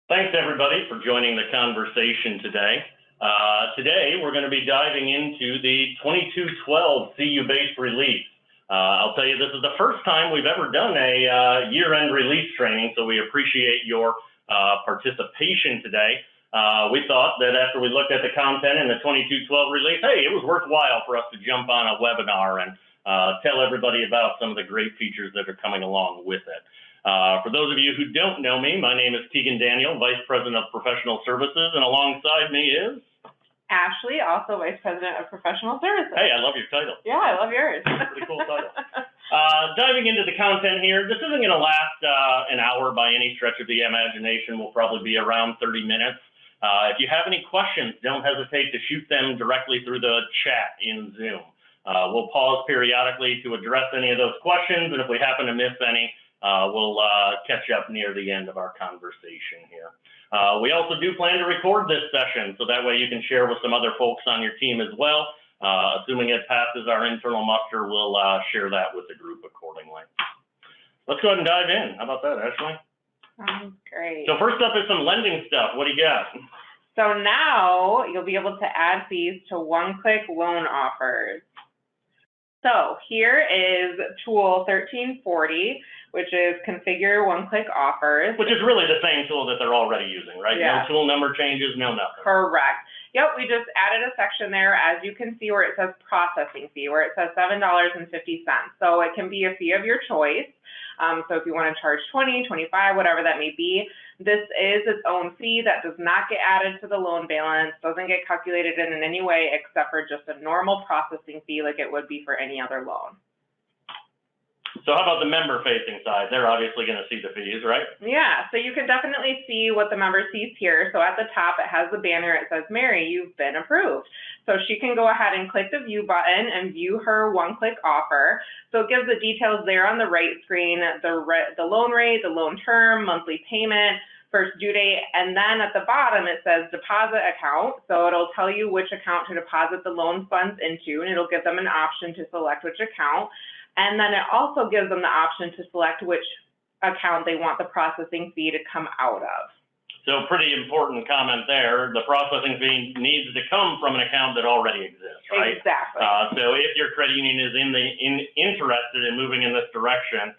Thanks, everybody, for joining the conversation today. Today, we're going to be diving into the 2212 CU-based release. I'll tell you, this is the first time we've ever done a year-end release training, so we appreciate your participation today. We thought that after we looked at the content in the 2212 release, hey, it was worthwhile for us to jump on a webinar and tell everybody about some of the great features that are coming along with it. For those of you who don't know me, my name is Keegan Daniel, Vice President of Professional Services, and alongside me is Ashley, also Vice President of Professional Services. Hey, I love your title. Yeah, I love yours. Pretty cool title. Diving into the content here, this isn't going to last an hour by any stretch of the imagination. We'll probably be around 30 minutes. If you have any questions, don't hesitate to shoot them directly through the chat in Zoom. We'll pause periodically to address any of those questions, and if we happen to miss any, we'll catch up near the end of our conversation here. We also do plan to record this session, so that way you can share with some other folks on your team as well. Assuming it passes our internal muster, we'll share that with the group accordingly. Let's go ahead and dive in. How about that, Ashley? Sounds great. So first up is some lending stuff. What do you got? So now you'll be able to add fees to one-click loan offers. So here is tool 1340, which is configure one-click offers. Which is really the same tool that they're already using, right? Yeah. No tool number changes, no nothing. Correct. Yep, we just added a section there, as you can see, where it says processing fee, where it says $7.50. So it can be a fee of your choice. So if you want to charge 20, 25, whatever that may be, this is its own fee that does not get added to the loan balance, doesn't get calculated in any way except for just a normal processing fee like it would be for any other loan. So how about the member-facing side? They're obviously going to see the fees, right? Yeah, so you can definitely see what the member sees here. So at the top, it has the banner. It says, Mary, you've been approved. So she can go ahead and click the view button and view her one-click offer. So it gives the details there on the right screen, the loan rate, the loan term, monthly payment, first due date, and then at the bottom, it says deposit account. So it'll tell you which account to deposit the loan funds into, and it'll give them an option to select which account. And then it also gives them the option to select which account they want the processing fee to come out of. So pretty important comment there. The processing fee needs to come from an account that already exists, right? Exactly. So if your credit union is interested in moving in this direction,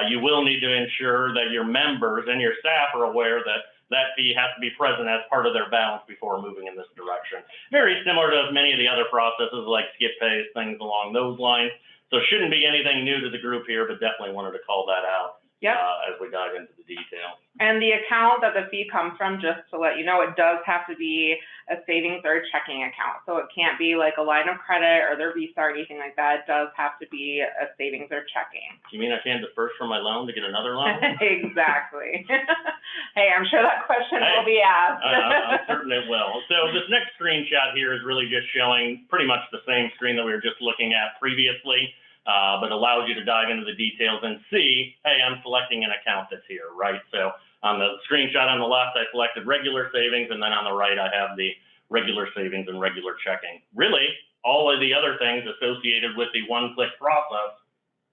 you will need to ensure that your members and your staff are aware that that fee has to be present as part of their balance before moving in this direction. Very similar to many of the other processes like skip pays, things along those lines. So it shouldn't be anything new to the group here, but definitely wanted to call that out. Yep. As we dive into the detail. And the account that the fee comes from, just to let you know, it does have to be a savings or a checking account. So it can't be like a line of credit or their Visa or anything like that. It does have to be a savings or checking. You mean I can't disperse from my loan to get another loan? Exactly. Hey, I'm sure that question will be asked. I'm certain it will. So this next screenshot here is really just showing pretty much the same screen that we were just looking at previously. But allows you to dive into the details and see, hey, I'm selecting an account that's here, right? So on the screenshot on the left, I selected regular savings, and then on the right, I have the regular savings and regular checking. Really, all of the other things associated with the one-click process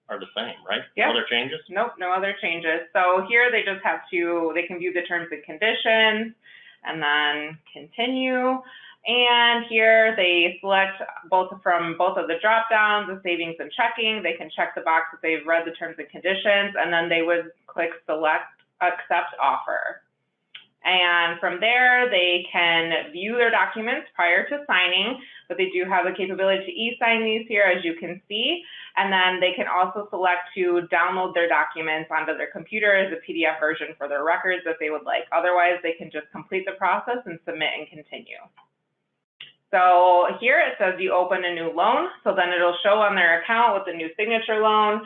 are the same, right? Yep. No other changes? Nope, no other changes. So here they just have to, they can view the terms and conditions and then continue. And here they select from both of the drop downs, the savings and checking. They can check the box if they've read the terms and conditions, and then they would click select accept offer. And from there, they can view their documents prior to signing, but they do have the capability to e-sign these here, as you can see. And then they can also select to download their documents onto their computer as a PDF version for their records if they would like. Otherwise, they can just complete the process and submit and continue. So here it says you open a new loan, so then it'll show on their account with the new signature loan,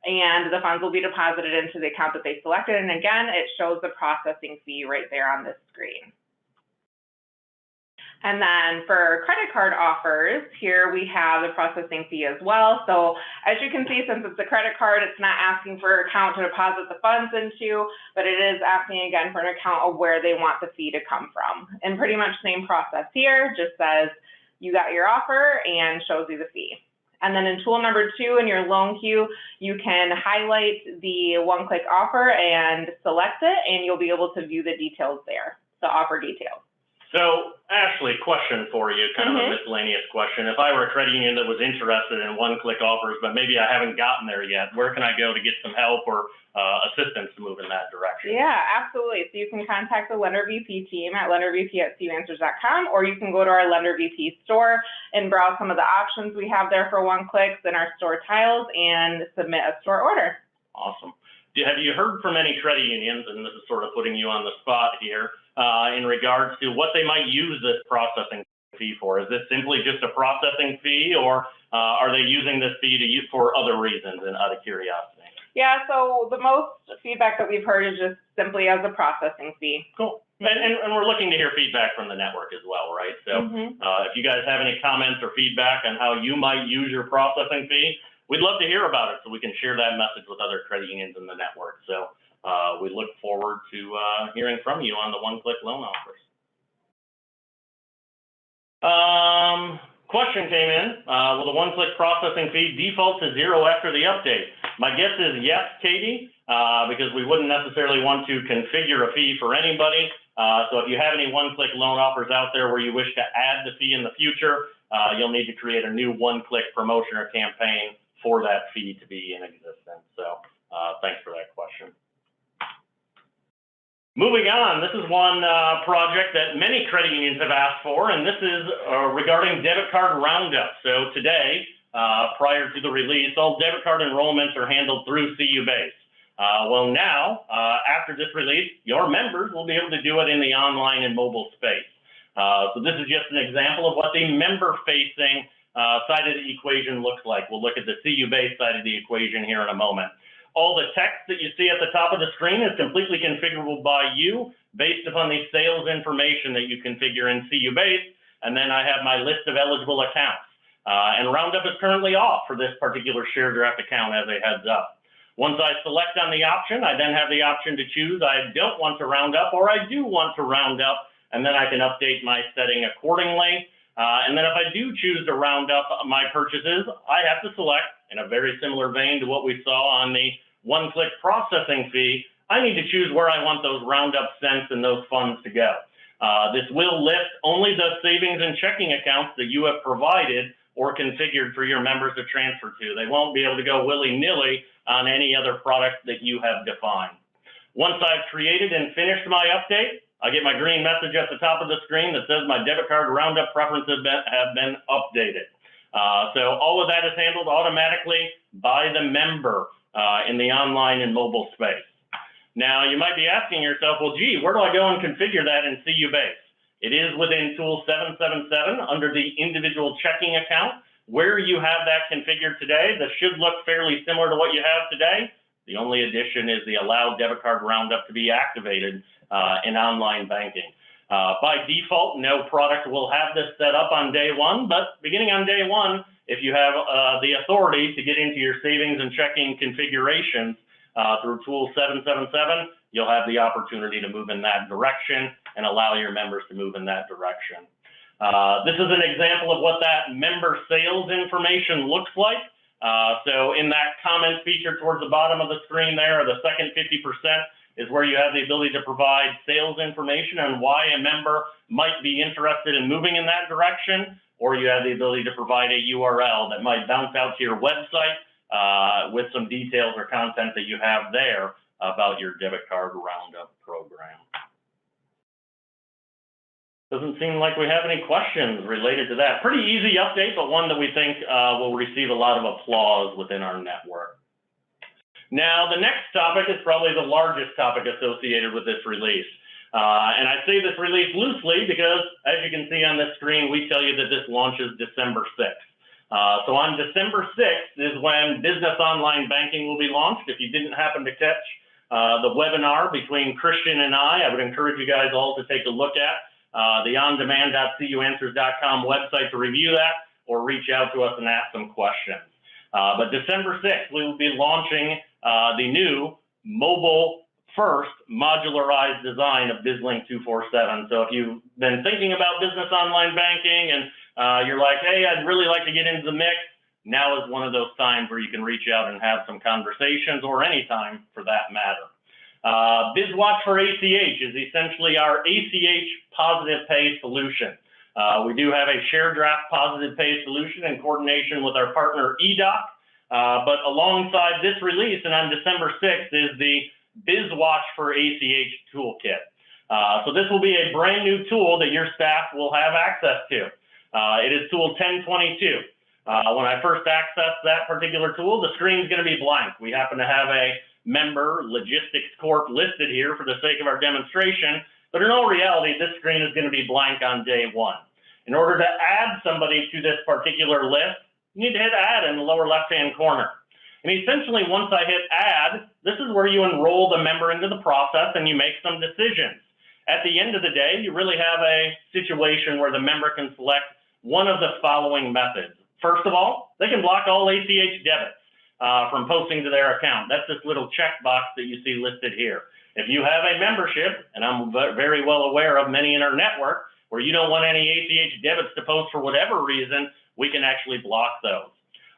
and the funds will be deposited into the account that they selected. And again, it shows the processing fee right there on this screen. And then for credit card offers, here we have the processing fee as well. So as you can see, since it's a credit card, it's not asking for an account to deposit the funds into, but it is asking again for an account of where they want the fee to come from. And pretty much same process here, just says you got your offer and shows you the fee. And then in tool number 2 in your loan queue, you can highlight the one-click offer and select it, and you'll be able to view the details there, the offer details. So, Ashley, question for you, kind of a miscellaneous question. If I were a credit union that was interested in one-click offers, but maybe I haven't gotten there yet, where can I go to get some help or assistance to move in that direction? Yeah, absolutely. So you can contact the Lender VP team at lendervp@cuanswers.com, or you can go to our Lender VP store and browse some of the options we have there for one-clicks in our store tiles and submit a store order. Awesome. Have you heard from any credit unions, and this is sort of putting you on the spot here, in regards to what they might use this processing fee for? Is this simply just a processing fee, or are they using this fee to use for other reasons, and out of curiosity? Yeah, so the most feedback that we've heard is just simply as a processing fee. Cool. And we're looking to hear feedback from the network as well, right? So if you guys have any comments or feedback on how you might use your processing fee, we'd love to hear about it so we can share that message with other credit unions in the network. So we look forward to hearing from you on the one-click loan offers. Question came in, will the one-click processing fee default to 0 after the update? My guess is yes, Katie, because we wouldn't necessarily want to configure a fee for anybody. So if you have any one-click loan offers out there where you wish to add the fee in the future, you'll need to create a new one-click promotion or campaign for that fee to be in existence. So thanks for that question. Moving on, this is one project that many credit unions have asked for, and this is regarding debit card Roundup. So today, prior to the release, all debit card enrollments are handled through CU Base. Well now, after this release, your members will be able to do it in the online and mobile space. So this is just an example of what the member-facing side of the equation looks like. We'll look at the CU Base side of the equation here in a moment. All the text that you see at the top of the screen is completely configurable by you based upon the sales information that you configure in CU Base. And then I have my list of eligible accounts. And Roundup is currently off for this particular share draft account as a heads up. Once I select on the option, I then have the option to choose I don't want to round up or I do want to round up, and then I can update my setting accordingly. And then if I do choose to round up my purchases, I have to select, in a very similar vein to what we saw on the one-click processing fee, I need to choose where I want those Roundup cents and those funds to go. This will list only the savings and checking accounts that you have provided or configured for your members to transfer to. They won't be able to go willy-nilly on any other product that you have defined. Once I've created and finished my update, I get my green message at the top of the screen that says my debit card Roundup preferences have been updated. So all of that is handled automatically by the member in the online and mobile space. Now, you might be asking yourself, well, gee, where do I go and configure that in CU Base? It is within Tool 777 under the individual checking account. Where you have that configured today, this should look fairly similar to what you have today. The only addition is the allow debit card Roundup to be activated in online banking. By default, no product will have this set up on day one, but beginning on day one, if you have the authority to get into your savings and checking configurations through Tool 777, you'll have the opportunity to move in that direction and allow your members to move in that direction. This is an example of what that member sales information looks like. So in that comment feature towards the bottom of the screen there, the second 50% is where you have the ability to provide sales information on why a member might be interested in moving in that direction, or you have the ability to provide a URL that might bounce out to your website with some details or content that you have there about your debit card Roundup program. Doesn't seem like we have any questions related to that. Pretty easy update, but one that we think will receive a lot of applause within our network. Now, the next topic is probably the largest topic associated with this release. And I say this release loosely because, as you can see on this screen, we tell you that this launches December 6th. So on December 6th is when Business Online Banking will be launched. If you didn't happen to catch the webinar between Christian and I would encourage you guys all to take a look at the ondemand.cuanswers.com website to review that, or reach out to us and ask some questions. But December 6th, we will be launching the new mobile-first modularized design of BizLink 247. So if you've been thinking about business online banking and you're like, hey, I'd really like to get into the mix, now is one of those times where you can reach out and have some conversations, or any time for that matter. BizWatch for ACH is essentially our ACH positive pay solution. We do have a share draft positive pay solution in coordination with our partner eDoc, but alongside this release, and on December 6th, is the BizWatch for ACH toolkit. So this will be a brand new tool that your staff will have access to. It is tool 1022. When I first accessed that particular tool, the screen is going to be blank. We happen to have a member, Logistics Corp, listed here for the sake of our demonstration, but in all reality, this screen is going to be blank on day one. In order to add somebody to this particular list, you need to hit Add in the lower left-hand corner. And essentially, once I hit Add, this is where you enroll the member into the process and you make some decisions. At the end of the day, you really have a situation where the member can select one of the following methods. First of all, they can block all ACH debits from posting to their account. That's this little checkbox that you see listed here. If you have a membership, and I'm very well aware of many in our network, where you don't want any ACH debits to post for whatever reason, we can actually block those.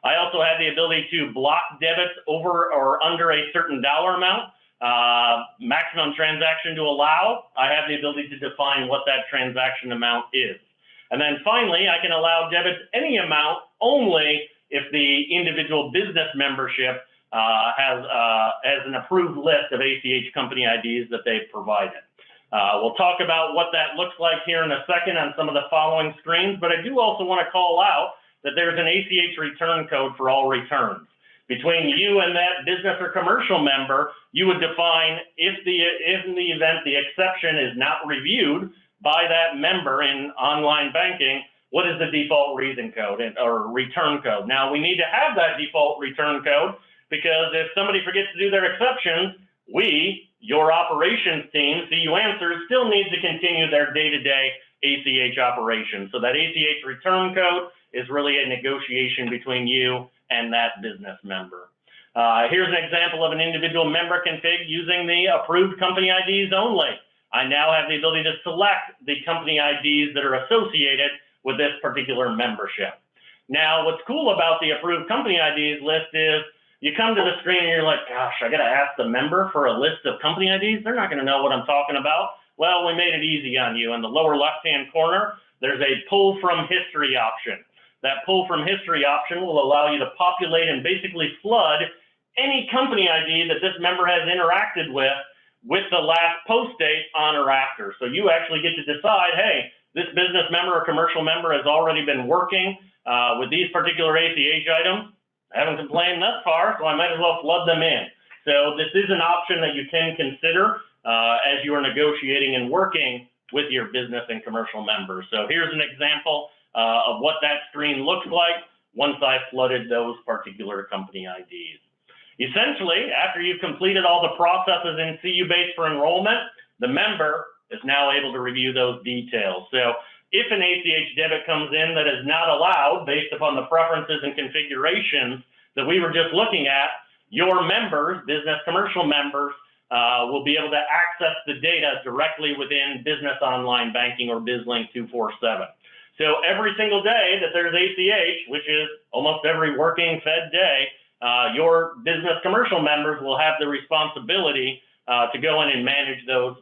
I also have the ability to block debits over or under a certain dollar amount. Maximum transaction to allow, I have the ability to define what that transaction amount is. And then finally, I can allow debits any amount only if the individual business membership has an approved list of ACH company IDs that they've provided. We'll talk about what that looks like here in a second on some of the following screens, but I do also want to call out that there's an ACH return code for all returns. Between you and that business or commercial member, you would define if in the event the exception is not reviewed by that member in online banking, what is the default reason code or return code? Now, we need to have that default return code because if somebody forgets to do their exceptions, we, your operations team, CU Answers, still needs to continue their day-to-day ACH operations. So that ACH return code is really a negotiation between you and that business member. Here's an example of an individual member config using the approved company IDs only. I now have the ability to select the company IDs that are associated with this particular membership. Now, what's cool about the approved company IDs list is you come to the screen and you're like, gosh, I got to ask the member for a list of company IDs. They're not going to know what I'm talking about. Well, we made it easy on you. In the lower left-hand corner, there's a pull from history option. That pull from history option will allow you to populate and basically flood any company ID that this member has interacted with the last post date on or after. So you actually get to decide, hey, this business member or commercial member has already been working with these particular ACH items. I haven't complained thus far, so I might as well flood them in. So this is an option that you can consider as you are negotiating and working with your business and commercial members. So here's an example of what that screen looks like once I flooded those particular company IDs. Essentially, after you've completed all the processes in CU Base for enrollment, the member is now able to review those details. So if an ACH debit comes in that is not allowed based upon the preferences and configurations that we were just looking at, your members, business commercial members, will be able to access the data directly within Business Online Banking or BizLink 247. So every single day that there's ACH, which is almost every working Fed day, your business commercial members will have the responsibility to go in and manage those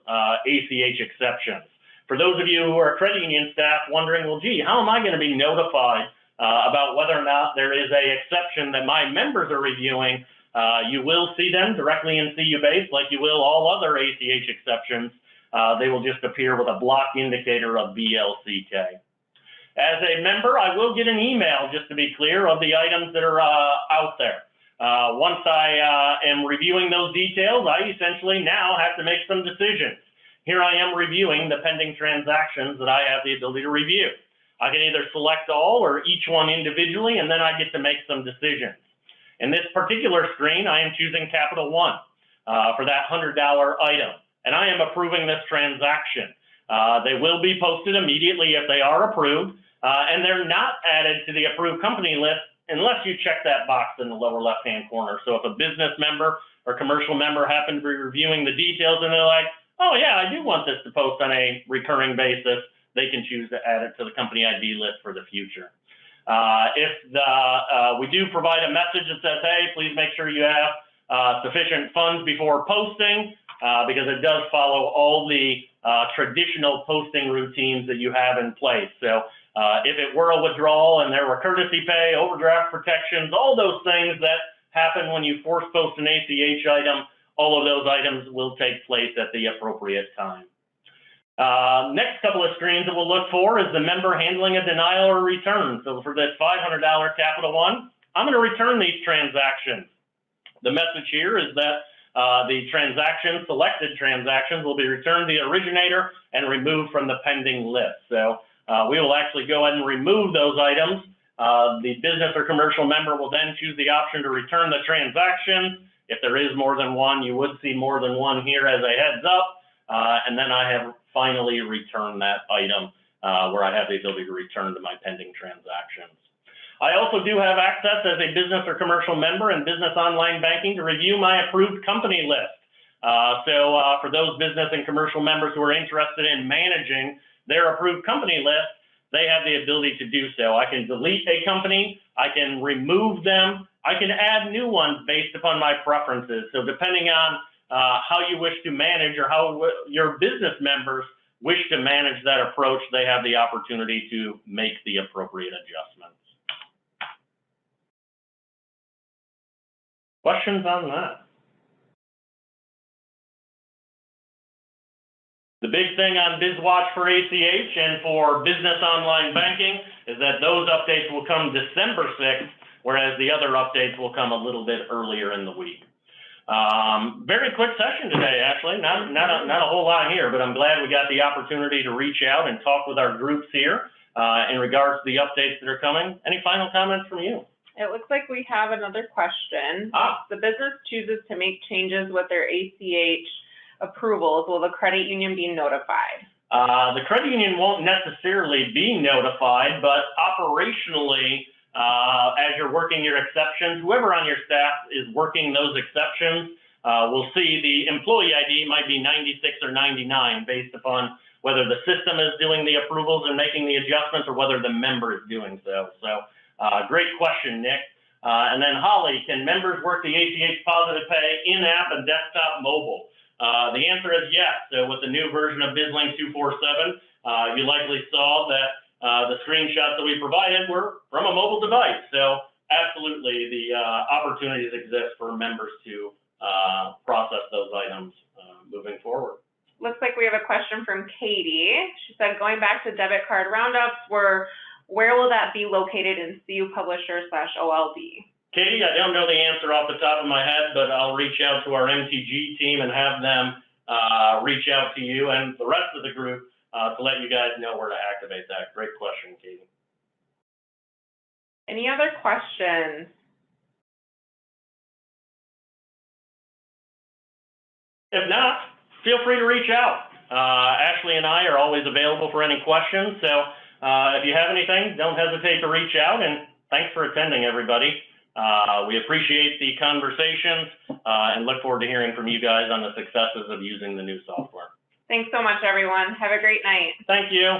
ACH exceptions. For those of you who are credit union staff wondering, well, gee, how am I going to be notified about whether or not there is an exception that my members are reviewing? You will see them directly in CU Base like you will all other ACH exceptions. They will just appear with a block indicator of BLCK. As a member, I will get an email, just to be clear, of the items that are out there. Once I am reviewing those details, I essentially now have to make some decisions. Here I am reviewing the pending transactions that I have the ability to review. I can either select all or each one individually, and then I get to make some decisions. In this particular screen, I am choosing Capital One for that $100 item, and I am approving this transaction. They will be posted immediately if they are approved, and they're not added to the approved company list unless you check that box in the lower left-hand corner. So if a business member or commercial member happens to be reviewing the details and they're like, oh yeah, I do want this to post on a recurring basis, they can choose to add it to the company ID list for the future. We do provide a message that says, hey, please make sure you have sufficient funds before posting, because it does follow all the traditional posting routines that you have in place. So if it were a withdrawal and there were courtesy pay, overdraft protections, all those things that happen when you force post an ACH item, all of those items will take place at the appropriate time. Next couple of screens that we'll look for is the member handling a denial or return. So for this $500 Capital One, I'm going to return these transactions. The message here is that the selected transactions will be returned to the originator and removed from the pending list. So we will actually go ahead and remove those items. The business or commercial member will then choose the option to return the transaction. If there is more than one, you would see more than one here as a heads up. And then I have finally returned that item where I have the ability to return to my pending transactions. I also do have access as a business or commercial member in business online banking to review my approved company list. For those business and commercial members who are interested in managing their approved company list, they have the ability to do so. I can delete a company, I can remove them, I can add new ones based upon my preferences. So depending on how you wish to manage or how your business members wish to manage that approach, they have the opportunity to make the appropriate adjustments. Questions on that? The big thing on BizWatch for ACH and for business online banking is that those updates will come December 6th, whereas the other updates will come a little bit earlier in the week. Very quick session today, actually. Not a whole lot here, but I'm glad we got the opportunity to reach out and talk with our groups here in regards to the updates that are coming. Any final comments from you? It looks like we have another question. The business chooses to make changes with their ACH approvals. Will the credit union be notified? The credit union won't necessarily be notified, but operationally, as you're working your exceptions, whoever on your staff is working those exceptions will see the employee ID might be 96 or 99 based upon whether the system is doing the approvals and making the adjustments or whether the member is doing so. So great question, Nick. And then Holly, can members work the ACH Positive Pay in-app and desktop mobile? The answer is yes. So with the new version of BizLink 247, you likely saw that the screenshots that we provided were from a mobile device. So absolutely, the opportunities exist for members to process those items moving forward. Looks like we have a question from Katie. She said, going back to debit card roundups, where will that be located in CU Publisher/OLD? Katie, I don't know the answer off the top of my head, but I'll reach out to our MTG team and have them reach out to you and the rest of the group to let you guys know where to activate that. Great question, Katie. Any other questions? If not, feel free to reach out. Ashley and I are always available for any questions. So if you have anything, don't hesitate to reach out, and thanks for attending, everybody. We appreciate the conversations and look forward to hearing from you guys on the successes of using the new software. Thanks so much, everyone. Have a great night. Thank you.